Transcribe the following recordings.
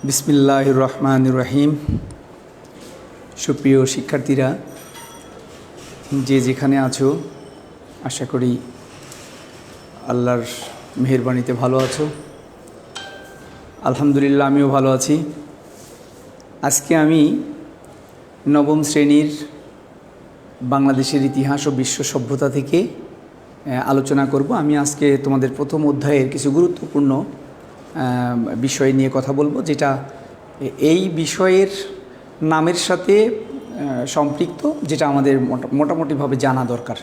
বিসমিল্লাহির রহমানির রহিম। সুপ্রিয় শিক্ষার্থীরা, যে যেখানে আছো, আশা করি আল্লাহর মেহেরবানিতে ভালো আছো। আলহামদুলিল্লাহ, আমিও ভালো আছি। আজকে আমি নবম শ্রেণীর বাংলাদেশের ইতিহাস ও বিশ্ব সভ্যতা থেকে আলোচনা করব। আমি আজকে তোমাদের প্রথম অধ্যায়ের কিছু গুরুত্বপূর্ণ বিষয় নিয়ে কথা বলবো, যেটা এই বিষয়ের নামের সাথে সম্পৃক্ত, যেটা আমাদের মোটামুটিভাবে জানা দরকার।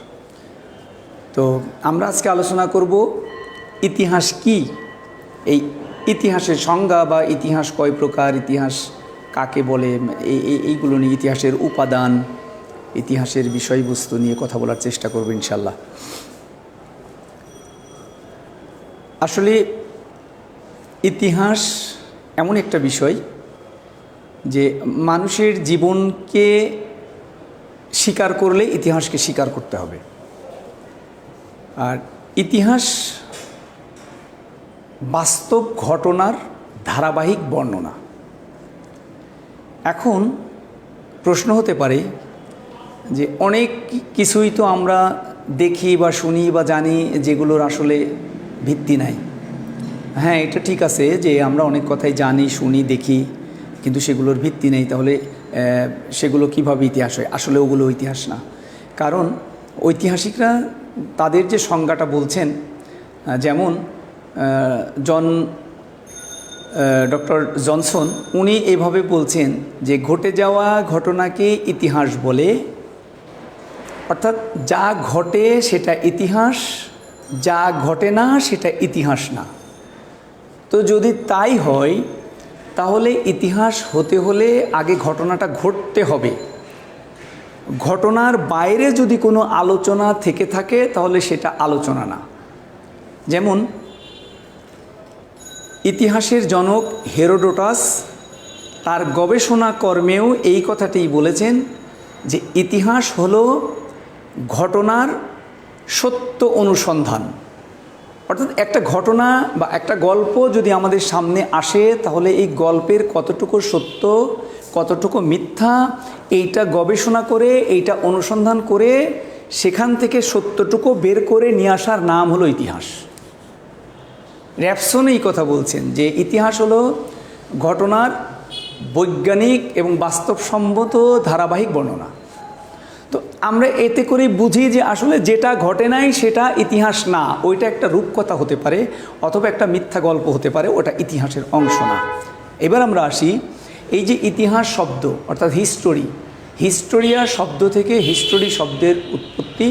তো আমরা আজকে আলোচনা করব ইতিহাস কি, এই ইতিহাসের সংজ্ঞা বা ইতিহাস কয় প্রকার, ইতিহাস কাকে বলে, এইগুলো নিয়ে, ইতিহাসের উপাদান, ইতিহাসের বিষয়বস্তু নিয়ে কথা বলার চেষ্টা করব ইনশাল্লাহ। আসলে ইতিহাস এমন একটা বিষয় যে মানুষের জীবনকে স্বীকার করলে ইতিহাসকে স্বীকার করতে হবে। আর ইতিহাস বাস্তব ঘটনার ধারাবাহিক বর্ণনা। এখন প্রশ্ন হতে পারে যে অনেক কিছুই তো আমরা দেখি বা শুনি বা জানি যেগুলোর আসলে ভিত্তি নাই। হ্যাঁ, এটা ঠিক আছে যে আমরা অনেক কথাই জানি, শুনি, দেখি, কিন্তু সেগুলোর ভিত্তি নেই। তাহলে সেগুলো কিভাবে ইতিহাস হয়? আসলে ওগুলো ইতিহাস না। কারণ ঐতিহাসিকরা তাদের যে সংজ্ঞাটা বলছেন, যেমন ডক্টর জনসন, উনি এভাবে বলছেন যে ঘটে যাওয়া ঘটনাকে ইতিহাস বলে, অর্থাৎ যা ঘটে সেটা ইতিহাস, যা ঘটে না সেটা ইতিহাস না। তো যদি তাই হয়, তাহলে ইতিহাস হতে হলে আগে ঘটনাটা ঘটতে হবে। ঘটনার বাইরে যদি কোনো আলোচনা থেকে থাকে, তাহলে সেটা আলোচনা না। যেমন ইতিহাসের জনক হেরোডোটাস তার গবেষণা কর্মেও এই কথাটিই বলেছেন যে ইতিহাস হলো ঘটনার সত্য অনুসন্ধান। অর্থাৎ একটা ঘটনা বা একটা গল্প যদি আমাদের সামনে আসে, তাহলে এই গল্পের কতটুকু সত্য, কতটুকু মিথ্যা, এইটা গবেষণা করে, এইটা অনুসন্ধান করে সেখান থেকে সত্যটুকু বের করে নিয়ে আসার নাম হলো ইতিহাস। র্যাপসন এই কথা বলছেন যে ইতিহাস হলো ঘটনার বৈজ্ঞানিক এবং বাস্তবসম্মত ধারাবাহিক বর্ণনা। তো আমরা এতে করে বুঝি যে আসলে যেটা ঘটে নাই সেটা ইতিহাস না, ওইটা একটা রূপকথা হতে পারে অথবা একটা মিথ্যা গল্প হতে পারে, ওটা ইতিহাসের অংশ না। এবার আমরা আসি, এই যে ইতিহাস শব্দ অর্থাৎ হিস্টোরিয়া শব্দ থেকে হিস্টোরি শব্দের উৎপত্তি,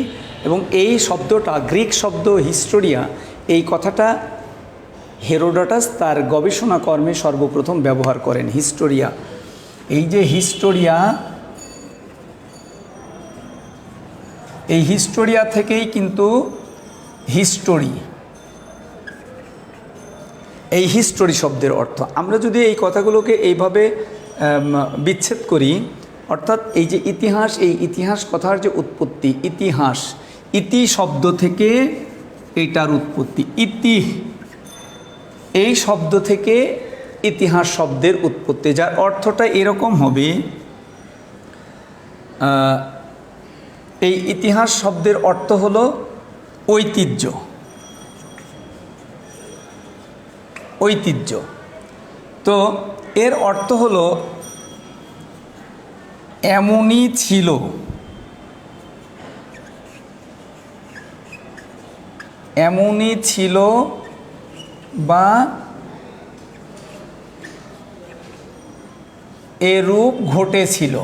এবং এই শব্দটা গ্রিক শব্দ হিস্টোরিয়া, এই কথাটা হেরোডোটাস তার গবেষণা কর্মে সর্বপ্রথম ব্যবহার করেন। হিস্টোরিয়া, এই যে হিস্টোরিয়া, এই হিস্টোরিয়া থেকেই কিন্তু হিস্টোরি, এই হিস্টোরি শব্দের অর্থ। আমরা যদি এই কথাগুলোকে এইভাবে বিচ্ছেদ করি, অর্থাৎ এই যে ইতিহাস, এই ইতিহাস কথার যে উৎপত্তি, ইতিহাস, ইতি শব্দ থেকে এইটার উৎপত্তি, এই শব্দ থেকে ইতিহাস শব্দের উৎপত্তি, যার অর্থটা এরকম হবে। এই ইতিহাস শব্দের অর্থ হলো ঐতিহ্য। ঐতিহ্য, তো এর অর্থ হলো এমনই ছিল, এমনই ছিল বা এরূপ ঘটেছিল।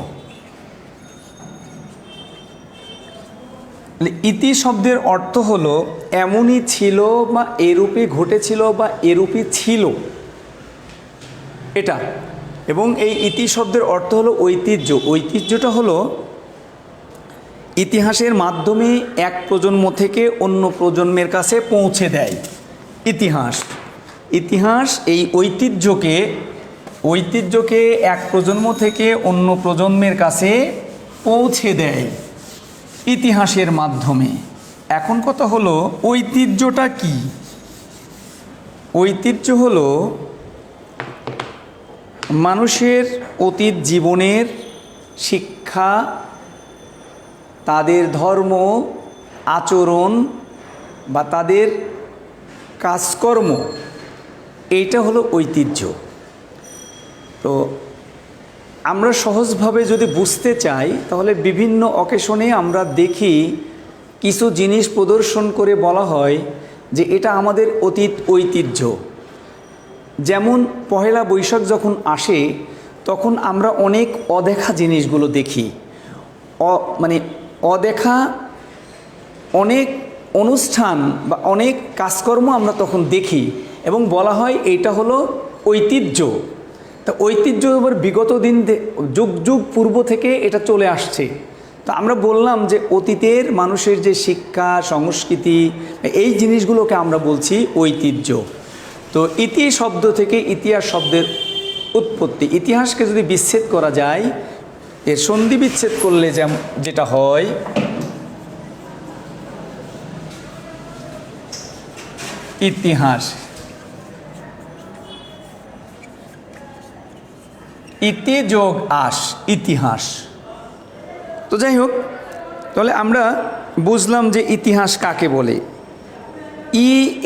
ইতি শব্দের অর্থ হলো এমনই ছিল বা এরূপে ঘটেছিল বা এরূপই ছিল, এটা। এবং এই ইতি শব্দের অর্থ হলো ঐতিহ্য। ঐতিহ্যটা হলো ইতিহাসের মাধ্যমে এক প্রজন্ম থেকে অন্য প্রজন্মের কাছে পৌঁছে দেয় ইতিহাস। ইতিহাস এই ঐতিহ্যকে এক প্রজন্ম থেকে অন্য প্রজন্মের কাছে পৌঁছে দেয় ইতিহাসের মাধ্যমে। এখন কথা হলো ঐতিহ্যটা কি? ঐতিহ্য হলো মানুষের অতীত জীবনের শিক্ষা, তাদের ধর্ম, আচরণ বা তাদের কাজকর্ম, এইটা হলো ঐতিহ্য। তো আমরা সহজভাবে যদি বুঝতে চাই তাহলে বিভিন্ন অকেশনে আমরা দেখি কিছু জিনিস প্রদর্শন করে বলা হয় যে এটা আমাদের অতীত ঐতিহ্য। যেমন পহেলা বৈশাখ যখন আসে তখন আমরা অনেক অদেখা জিনিসগুলো দেখি, মানে অদেখা অনেক অনুষ্ঠান বা অনেক কাজকর্ম আমরা তখন দেখি এবং বলা হয় এইটা হলো ঐতিহ্য। তা ঐতিহ্য এবার বিগত দিন যুগ যুগ পূর্ব থেকে এটা চলে আসছে। তো আমরা বললাম যে অতীতের মানুষের যে শিক্ষা সংস্কৃতি এই জিনিসগুলোকে আমরা বলছি ঐতিহ্য। তো ইতি শব্দ থেকে ইতিহাস শব্দের উৎপত্তি। ইতিহাসকে যদি বিচ্ছেদ করা যায়, এর সন্ধি বিচ্ছেদ করলে যেটা হয় ইতিহাস, ইতি যোগ আস, ইতিহাস। তো যাই হোক, তাহলে আমরা বুঝলাম যে ইতিহাস কাকে বলে।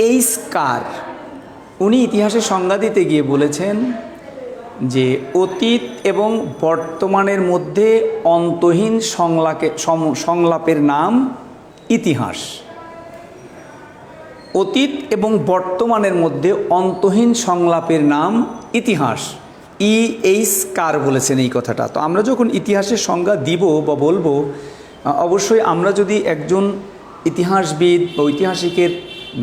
এইচ কার উনি ইতিহাসের সংজ্ঞা দিতে গিয়ে বলেছেন যে অতীত এবং বর্তমানের মধ্যে অন্তহীন সংলাপের নাম ইতিহাস। অতীত এবং বর্তমানের মধ্যে অন্তহীন সংলাপের নাম ইতিহাস। এইচ কার বলেছেন এই কথাটা। তো আমরা যখন ইতিহাসের সংজ্ঞা দিব বা বলবো, অবশ্যই আমরা যদি একজন ইতিহাসবিদ বা ঐতিহাসিকের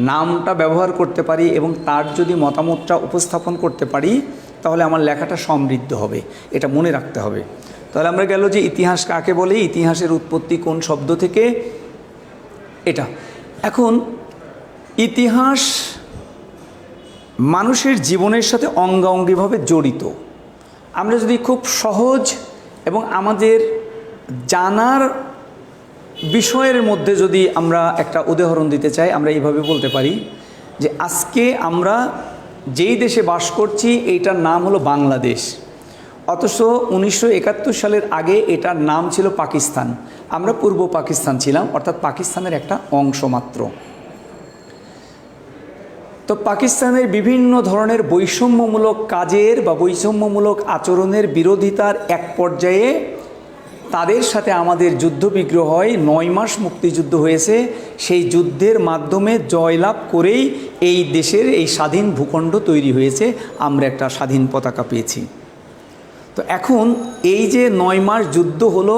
নামটা ব্যবহার করতে পারি এবং তার যদি মতামতটা উপস্থাপন করতে পারি তাহলে আমার লেখাটা সমৃদ্ধ হবে, এটা মনে রাখতে হবে। তাহলে আমরা গেল যে ইতিহাস কাকে বলে, ইতিহাসের উৎপত্তি কোন শব্দ থেকে, এটা। এখন ইতিহাস মানুষের জীবনের সাথে অঙ্গাঙ্গিভাবে জড়িত। আমরা যদি খুব সহজ এবং আমাদের জানার বিষয়ের মধ্যে যদি আমরা একটা উদাহরণ দিতে চাই, আমরা এইভাবে বলতে পারি যে আজকে আমরা যেই দেশে বাস করছি এইটার নাম হলো বাংলাদেশ, অথচ 1971 সালের আগে এটার নাম ছিল পাকিস্তান। আমরা পূর্ব পাকিস্তান ছিলাম, অর্থাৎ পাকিস্তানের একটা অংশ মাত্র। তো পাকিস্তানের বিভিন্ন ধরনের বৈষম্যমূলক কাজের বা বৈষম্যমূলক আচরণের বিরোধিতার এক পর্যায়ে তাদের সাথে আমাদের যুদ্ধবিগ্রহ হয়। 9 মাস মুক্তিযুদ্ধ হয়েছে। সেই যুদ্ধের মাধ্যমে জয়লাভ করেই এই দেশের এই স্বাধীন ভূখণ্ড তৈরি হয়েছে, আমরা একটা স্বাধীন পতাকা পেয়েছি। তো এখন এই যে 9 মাস যুদ্ধ হলো,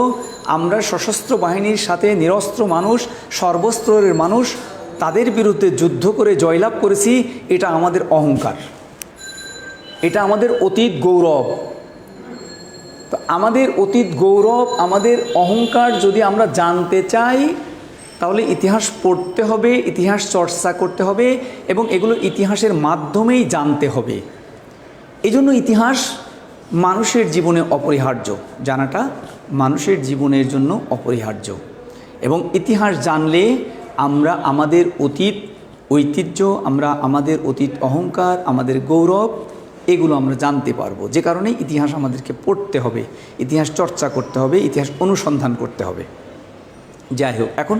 আমরা সশস্ত্র বাহিনীর সাথে নিরস্ত্র মানুষ, সর্বস্তরের মানুষ, তাদের বিরুদ্ধে যুদ্ধ করে জয়লাভ করেছি। এটা আমাদের অহংকার, এটা আমাদের অতীত গৌরব। তো আমাদের অতীত গৌরব, আমাদের অহংকার যদি আমরা জানতে চাই তাহলে ইতিহাস পড়তে হবে, ইতিহাস চর্চা করতে হবে এবং এগুলো ইতিহাসের মাধ্যমেই জানতে হবে। এই জন্য ইতিহাস মানুষের জীবনে অপরিহার্য, জানাটা মানুষের জীবনের জন্য অপরিহার্য। এবং ইতিহাস জানলে আমরা আমাদের অতীত ঐতিহ্য, আমরা আমাদের অতীত অহংকার, আমাদের গৌরব, এগুলো আমরা জানতে পারবো। যে কারণে ইতিহাস আমাদেরকে পড়তে হবে, ইতিহাস চর্চা করতে হবে, ইতিহাস অনুসন্ধান করতে হবে। যাই হোক, এখন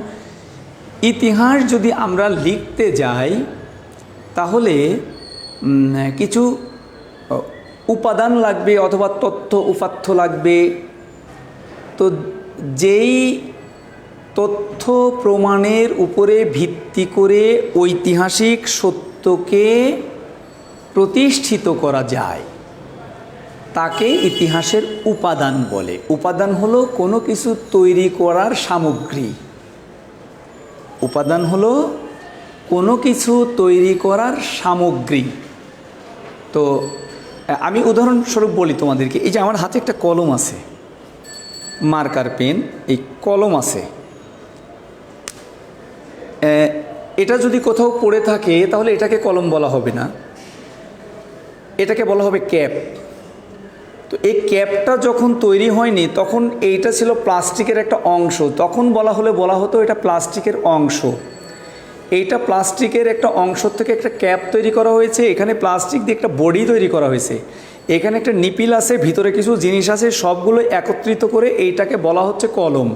ইতিহাস যদি আমরা লিখতে যাই তাহলে কিছু উপাদান লাগবে অথবা তথ্য উপাত্ত লাগবে। তো যেই তথ্য প্রমাণের উপরে ভিত্তি করে ঐতিহাসিক সত্যকে প্রতিষ্ঠিত করা যায় তাকে ইতিহাসের উপাদান বলে। উপাদান হলো কোনো কিছু তৈরি করার সামগ্রী। উপাদান হলো কোনো কিছু তৈরি করার সামগ্রী। তো আমি উদাহরণস্বরূপ বলি তোমাদেরকে, এই যে আমার হাতে একটা কলম আছে, মার্কার পেন, এই কলম আছে। এটা যদি কোথাও পড়ে থাকে তাহলে এটাকে কলম বলা হবে না, এটাকে বলা হবে ক্যাপ। তো এই ক্যাপটা যখন তৈরি হয়নি তখন এইটা ছিল প্লাস্টিকের একটা অংশ, তখন বলা হতো এটা প্লাস্টিকের অংশ। এইটা প্লাস্টিকের একটা অংশ থেকে একটা ক্যাপ তৈরি করা হয়েছে, এখানে প্লাস্টিক দিয়ে একটা বডি তৈরি করা হয়েছে, এখানে একটা নিপিল আছে, ভিতরে কিছু জিনিস আছে, সবগুলো একত্রিত করে এইটাকে বলা হচ্ছে কলম।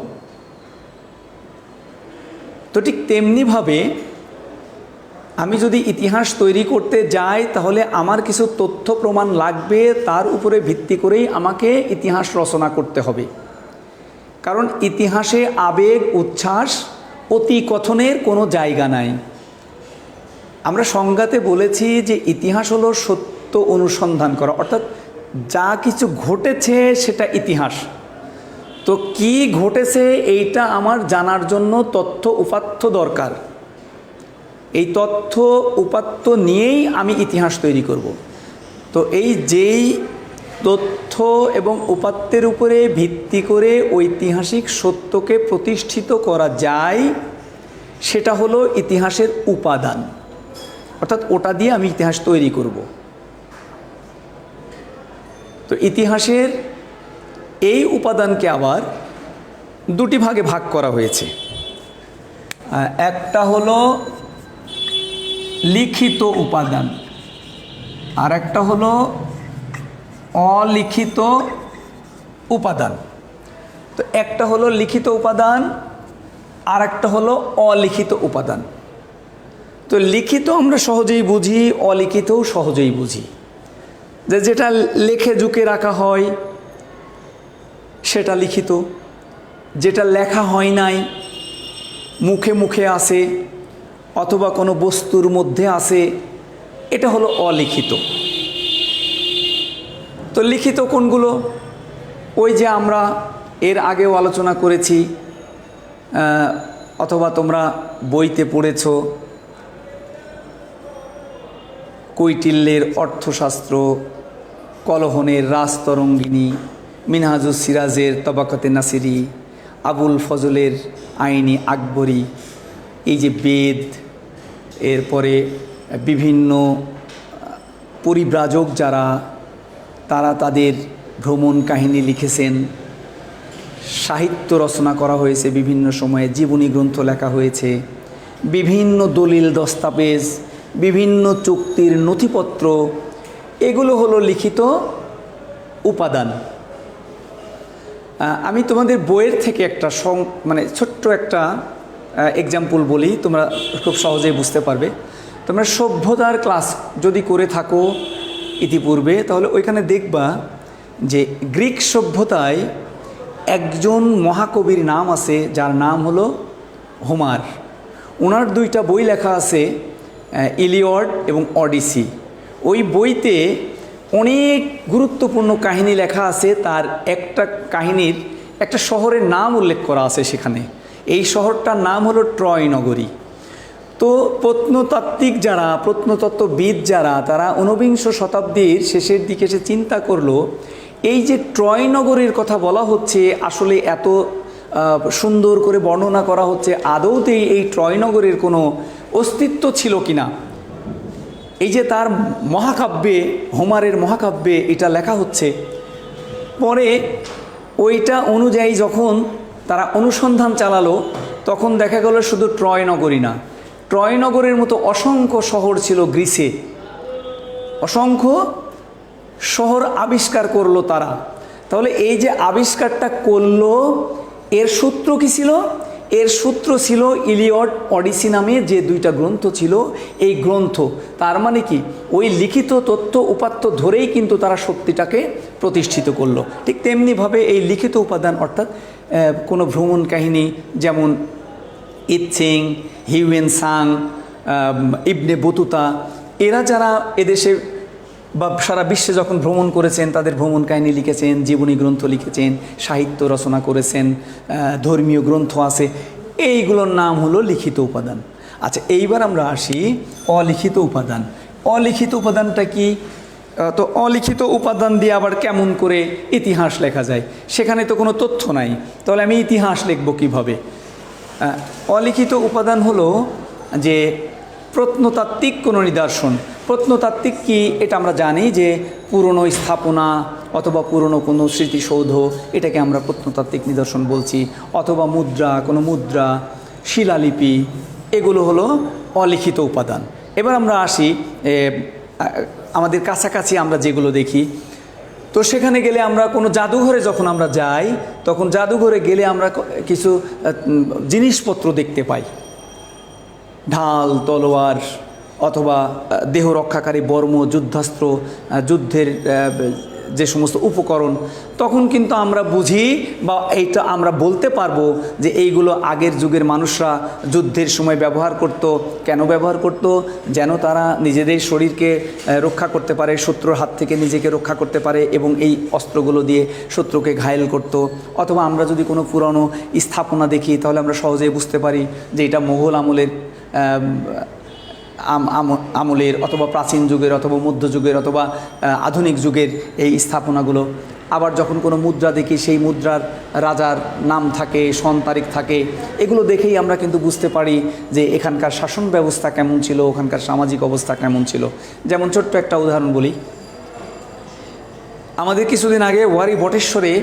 তো ঠিক তেমনিভাবে আমি যদি ইতিহাস তৈরি করতে যাই তাহলে আমার কিছু তথ্য প্রমাণ লাগবে, তার উপরে ভিত্তি করেই আমাকে ইতিহাস রচনা করতে হবে। কারণ ইতিহাসে আবেগ উচ্ছ্বাস অতিকথনের কোনো জায়গা নাই। আমরা সংজ্ঞাতে বলেছি যে ইতিহাস হলো সত্য অনুসন্ধান করা, অর্থাৎ যা কিছু ঘটেছে সেটা ইতিহাস। তো কি ঘটেছে এইটা আমার জানার জন্য তথ্য উপাত্ত দরকার। এই তথ্য উপাত্ত নিয়েই আমি ইতিহাস তৈরি করব। তো এই যেই তথ্য এবং উপাত্তের উপরে ভিত্তি করে ঐতিহাসিক সত্যকে প্রতিষ্ঠিত করা যায় সেটা হলো ইতিহাসের উপাদান, অর্থাৎ ওটা দিয়ে আমি ইতিহাস তৈরি করব। তো ইতিহাসের এই উপাদানকে আবার দুটি ভাগে ভাগ করা হয়েছে। একটা হলো লিখিত উপাদান, আর একটা হলো অলিখিত উপাদান। তো একটা হলো লিখিত উপাদান, আর একটা হলো অলিখিত উপাদান। তো লিখিত আমরা সহজেই বুঝি, অলিখিতও সহজেই বুঝি। যেটা লেখে ঝুঁকে রাখা হয় সেটা লিখিত, যেটা লেখা হয় নাই মুখে মুখে আছে অথবা কোনো বস্তুর মধ্যে আছে, এটা হলো অলিখিত। তো লিখিত কোনগুলো? ওই যে আমরা এর আগেও আলোচনা করেছি অথবা তোমরা বইতে পড়েছ, কৈটিল্যের অর্থশাস্ত্র, কলহনের রাজতরঙ্গিনী, মিনহাজুস সিরাজের তবাকাতে নাসিরি, আবুল ফজলের আইনি আকবরী, এই যে বেদ, এরপরে বিভিন্ন পরিব্রাজক যারা তারা তাদের ভ্রমণ কাহিনী লিখেছেন, সাহিত্য রচনা করা হয়েছে, বিভিন্ন সময়ে জীবনী গ্রন্থ লেখা হয়েছে, বিভিন্ন দলিল দস্তাবেজ, বিভিন্ন চুক্তির নথিপত্র, এগুলো হলো লিখিত উপাদান। আমি তোমাদের বইয়ের থেকে একটা ছোট্ট একটা এক্সাম্পল বলি, তোমরা খুব সহজেই বুঝতে পারবে। তোমরা সভ্যতার ক্লাস যদি করে থাকো ইতিপূর্বে, তাহলে ওইখানে দেখবা যে গ্রিক সভ্যতায় একজন মহাকবির নাম আছে যার নাম হলো হোমার। ওনার দুইটা বই লেখা আছে, ইলিয়ড এবং অডিসি। ওই বইতে অনেক গুরুত্বপূর্ণ কাহিনী লেখা আছে। তার একটা কাহিনীর একটা শহরের নাম উল্লেখ করা আছে সেখানে। এই শহরটার নাম হলো ট্রয় নগরী। তো প্রত্নতাত্ত্বিক যারা, প্রত্নতত্ত্ববিদ যারা, তারা ঊনবিংশ শতাব্দীর শেষের দিকে এসে চিন্তা করলো, এই যে ট্রয় নগরীর কথা বলা হচ্ছে, আসলে এত সুন্দর করে বর্ণনা করা হচ্ছে, আদৌতেই এই ট্রয় নগরীর কোনো অস্তিত্ব ছিল কিনা। এই যে তার মহাকাব্যে, হোমারের মহাকাব্যে এটা লেখা হচ্ছে, পরে ওইটা অনুযায়ী যখন তারা অনুসন্ধান চালালো তখন দেখা গেল শুধু ট্রয় নগরী না, ট্রয় নগরের মতো অসংখ্য শহর ছিল গ্রিসে, অসংখ্য শহর আবিষ্কার করলো তারা। তাহলে এই যে আবিষ্কারটা করলো, এর সূত্র কী ছিল? এর সূত্র ছিল ইলিয়ড, অডিসি নামে যে দুইটা গ্রন্থ ছিল, এই গ্রন্থ। তার মানে কি, ওই লিখিত তথ্য উপাত্ত ধরেই কিন্তু তারা সত্যিটাকে প্রতিষ্ঠিত করলো। ঠিক তেমনিভাবে এই লিখিত উপাদান, অর্থাৎ কোনো ভ্রমণ কাহিনী, যেমন ইৎসিং, হিউয়েন সাং, ইবনে বতুতা, এরা যারা এদেশে বা সারা বিশ্বে যখন ভ্রমণ করেছেন, তাদের ভ্রমণ কাহিনী লিখেছেন, জীবনী গ্রন্থ লিখেছেন, সাহিত্য রচনা করেছেন, ধর্মীয় গ্রন্থ আছে, এইগুলোর নাম হলো লিখিত উপাদান। আচ্ছা, এইবার আমরা আসি অলিখিত উপাদান। অলিখিত উপাদানটা কি? তো অলিখিত উপাদান দিয়ে আবার কেমন করে ইতিহাস লেখা যায়? সেখানে তো কোনো তথ্য নাই, তাহলে আমি ইতিহাস লিখব কীভাবে? অলিখিত উপাদান হলো যে প্রত্নতাত্ত্বিক কোনো নিদর্শন। প্রত্নতাত্ত্বিক কি এটা আমরা জানি, যে পুরনো স্থাপনা অথবা পুরনো কোনো স্মৃতিসৌধ, এটাকে আমরা প্রত্নতাত্ত্বিক নিদর্শন বলছি, অথবা মুদ্রা, কোনো মুদ্রা, শিলালিপি, এগুলো হলো অলিখিত উপাদান। এবার আমরা আসি আমাদের কাছাকাছি আমরা যেগুলো দেখি, তো সেখানে গেলে আমরা কোনো জাদুঘরে যখন আমরা যাই, তখন জাদুঘরে গেলে আমরা কিছু জিনিসপত্র দেখতে পাই, ঢাল, তলোয়ার অথবা দেহ রক্ষাকারী বর্ম, যুদ্ধাস্ত্র, যুদ্ধের যে সমস্ত উপকরণ, তখন কিন্তু আমরা বুঝি বা এইটা আমরা বলতে পারবো যে এইগুলো আগের যুগের মানুষরা যুদ্ধের সময় ব্যবহার করত। কেন ব্যবহার করত? যেন তারা নিজেদের শরীরকে রক্ষা করতে পারে, শত্রুর হাত থেকে নিজেকে রক্ষা করতে পারে এবং এই অস্ত্রগুলো দিয়ে শত্রুকে ঘায়েল করত। অথবা আমরা যদি কোনো পুরনো স্থাপনা দেখি তাহলে আমরা সহজেই বুঝতে পারি যে এটা মোগল আমলের অথবা প্রাচীন যুগের অথবা মধ্যযুগের অথবা আধুনিক যুগের এই স্থাপনাগুলো। আবার যখন কোনো মুদ্রা দেখি, সেই মুদ্রার রাজার নাম থাকে, সন তারিখ থাকে, এগুলো দেখেই আমরা কিন্তু বুঝতে পারি যে এখানকার শাসন ব্যবস্থা কেমন ছিল, ওখানকার সামাজিক অবস্থা কেমন ছিল। যেমন ছোট্ট একটা উদাহরণ বলি, আমাদের কিছুদিন আগে ওয়ারি বটেশ্বরে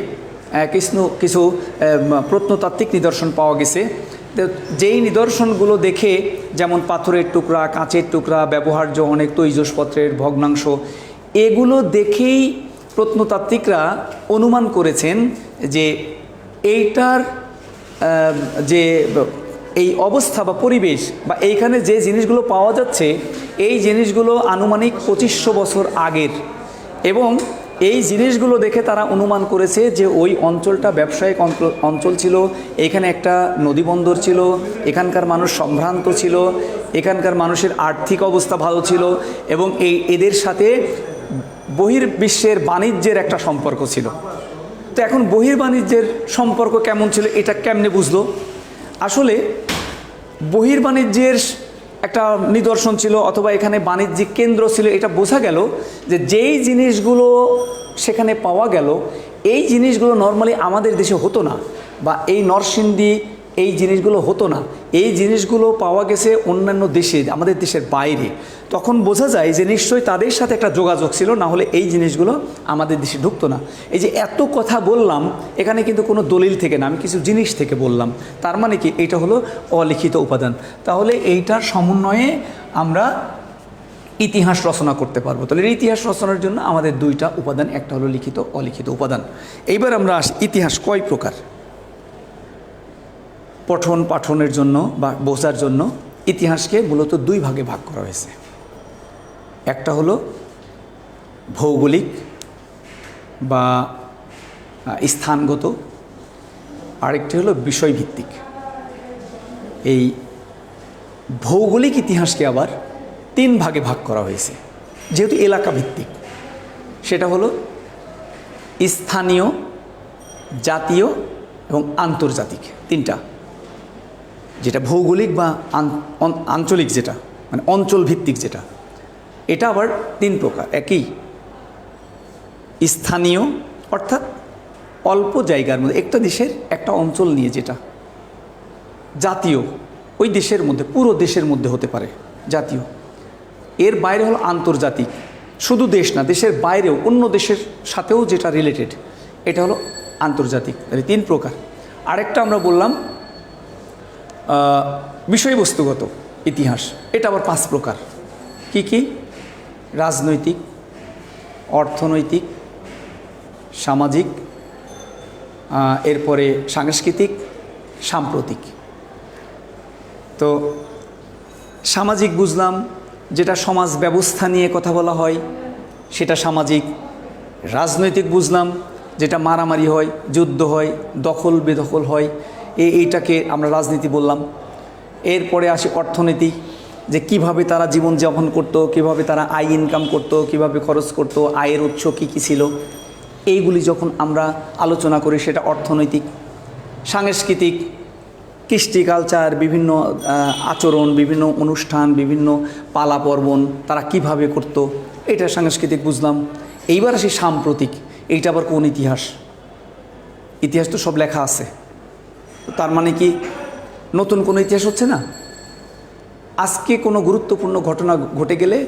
কিছু প্রত্নতাত্ত্বিক নিদর্শন পাওয়া গেছে। যেই নিদর্শনগুলো দেখে, যেমন পাথরের টুকরা, কাঁচের টুকরা, ব্যবহার্য অনেক তৈজসপত্রের ভগ্নাংশ, এগুলো দেখেই প্রত্নতাত্ত্বিকরা অনুমান করেছেন যে এইটার যে এই অবস্থা বা পরিবেশ বা এইখানে যে জিনিসগুলো পাওয়া যাচ্ছে, এই জিনিসগুলো আনুমানিক 2500 বছর আগের। এবং এই জিনিসগুলো দেখে তারা অনুমান করেছে যে ওই অঞ্চলটা ব্যবসায়িক অঞ্চল ছিল, এখানে একটা নদীবন্দর ছিল, এখানকার মানুষ সম্ভ্রান্ত ছিল, এখানকার মানুষের আর্থিক অবস্থা ভালো ছিল এবং এদের সাথে বহির্বিশ্বের বাণিজ্যের একটা সম্পর্ক ছিল। তো এখন বহির্বাণিজ্যের সম্পর্ক কেমন ছিল এটা কেমনে বুঝলো? আসলে বহির্বাণিজ্যের একটা নিদর্শন ছিল অথবা এখানে বাণিজ্যিক কেন্দ্র ছিল, এটা বোঝা গেল যে যেই জিনিসগুলো সেখানে পাওয়া গেল, এই জিনিসগুলো নর্মালি আমাদের দেশে হতো না, বা এই নরসিংদী এই জিনিসগুলো হতো না। এই জিনিসগুলো পাওয়া গেছে অন্যান্য দেশে, আমাদের দেশের বাইরে। তখন বোঝা যায় যে নিশ্চয়ই তাদের সাথে একটা যোগাযোগ ছিল, না হলে এই জিনিসগুলো আমাদের দেশে ঢুকতো না। এই যে এত কথা বললাম, এখানে কিন্তু কোনো দলিল থেকে না, আমি কিছু জিনিস থেকে বললাম। তার মানে কি? এটা হলো অলিখিত উপাদান। তাহলে এইটার সমন্বয়ে আমরা ইতিহাস রচনা করতে পারবো। তাহলে ইতিহাস রচনার জন্য আমাদের দুইটা উপাদান, একটা হলো লিখিত, অলিখিত উপাদান। এইবার আমরা আসি, ইতিহাস কয় প্রকার? পঠন পাঠনের জন্য বা বোঝার জন্য ইতিহাসকে মূলত দুই ভাগে ভাগ করা হয়েছে। একটা হলো ভৌগোলিক বা স্থানগত, আরেকটি হলো বিষয়ভিত্তিক। এই ভৌগোলিক ইতিহাসকে আবার তিন ভাগে ভাগ করা হয়েছে, যেহেতু এলাকা ভিত্তিক। সেটা হলো স্থানীয়, জাতীয় এবং আন্তর্জাতিক, তিনটা। যেটা ভৌগোলিক বা আঞ্চলিক, যেটা মানে অঞ্চল ভিত্তিক, যেটা এটা আবার তিন প্রকার। একই স্থানীয় অর্থাৎ অল্প জায়গার মধ্যে একটা দেশের একটা অঞ্চল নিয়ে যেটা। জাতীয় ওই দেশের মধ্যে, পুরো দেশের মধ্যে হতে পারে জাতীয়। এর বাইরে হলো আন্তর্জাতিক, শুধু দেশ না, দেশের বাইরেও অন্য দেশের সাথেও যেটা রিলেটেড, এটা হলো আন্তর্জাতিক। তাহলে তিন প্রকার। আরেকটা আমরা বললাম বিষয়বস্তুগত ইতিহাস, এটা আবার পাঁচ প্রকার। কি কি? রাজনৈতিক, অর্থনৈতিক, সামাজিক, এরপরে সাংস্কৃতিক, সাম্প্রতিক। তো সামাজিক বুঝলাম, যেটা সমাজ ব্যবস্থা নিয়ে কথা বলা হয় সেটা সামাজিক। রাজনৈতিক বুঝলাম, যেটা মারামারি হয়, যুদ্ধ হয়, দখল বেদখল হয়, এইটাকে আমরা রাজনীতি বললাম। এরপরে আসি অর্থনীতি, যে কিভাবে তারা জীবনযাপন করত, কিভাবে তারা আয় ইনকাম করত, কিভাবে খরচ করত, আয়ের উৎস কী কী ছিল, এইগুলি যখন আমরা আলোচনা করি সেটা অর্থনৈতিক। সাংস্কৃতিক, কৃষ্টি কালচার, বিভিন্ন আচরণ, বিভিন্ন অনুষ্ঠান, বিভিন্ন পালা পর্বণ তারা কিভাবে করত, এটা সাংস্কৃতিক বুঝলাম। এইবার আসি সাম্প্রতিক, এইটা আবার কোন ইতিহাস? ইতিহাস তো সব লেখা আছে, তার মানে কি নতুন কোনো ইতিহাস হচ্ছে না? আজকে কোনো গুরুত্বপূর্ণ ঘটনা ঘটে গেলে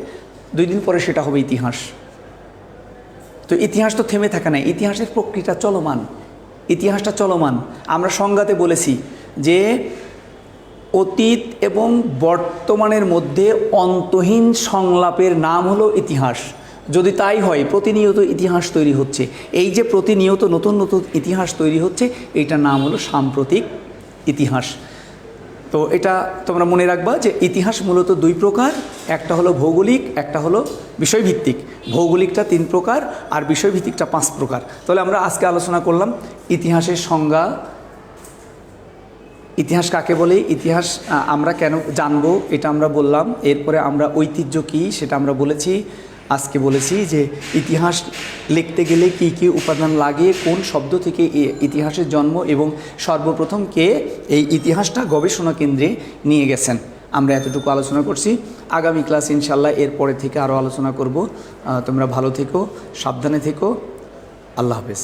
2 দিন পরে সেটা হবে ইতিহাস। তো ইতিহাস তো থেমে থাকে না, ইতিহাসের প্রক্রিয়া চলমান, ইতিহাসটা চলমান। আমরা সংজ্ঞাতে বলেছি যে অতীত এবং বর্তমানের মধ্যে অন্তহীন সংলাপের নাম হলো ইতিহাস। যদি তাই হয়, প্রতিনিয়ত ইতিহাস তৈরি হচ্ছে, এই যে প্রতিনিয়ত নতুন নতুন ইতিহাস তৈরি হচ্ছে, এইটার নাম হলো সাম্প্রতিক ইতিহাস। তো এটা তোমরা মনে রাখবা যে ইতিহাস মূলত দুই প্রকার, একটা হলো ভৌগোলিক, একটা হলো বিষয়ভিত্তিক। ভৌগোলিকটা 3 প্রকার আর বিষয়ভিত্তিকটা 5 প্রকার। তাহলে আমরা আজকে আলোচনা করলাম ইতিহাসের সংজ্ঞা, ইতিহাস কাকে বলে, ইতিহাস আমরা কেন জানবো এটা আমরা বললাম। এরপরে আমরা ঐতিহ্য কী সেটা আমরা বলেছি। আজকে বলেছি যে ইতিহাস লিখতে গেলে কি কি উপাদান লাগে, কোন শব্দ থেকে ইতিহাসের জন্ম, এবং সর্বপ্রথম কে এই ইতিহাসটা গবেষণা কেন্দ্রে নিয়ে গেছেন। আমরা এতটুকু আলোচনা করছি। আগামী ক্লাস ইনশাল্লাহ এরপরে থেকে আরও আলোচনা করব। তোমরা ভালো থেকো, সাবধানে থেকো। আল্লাহ হাফেজ।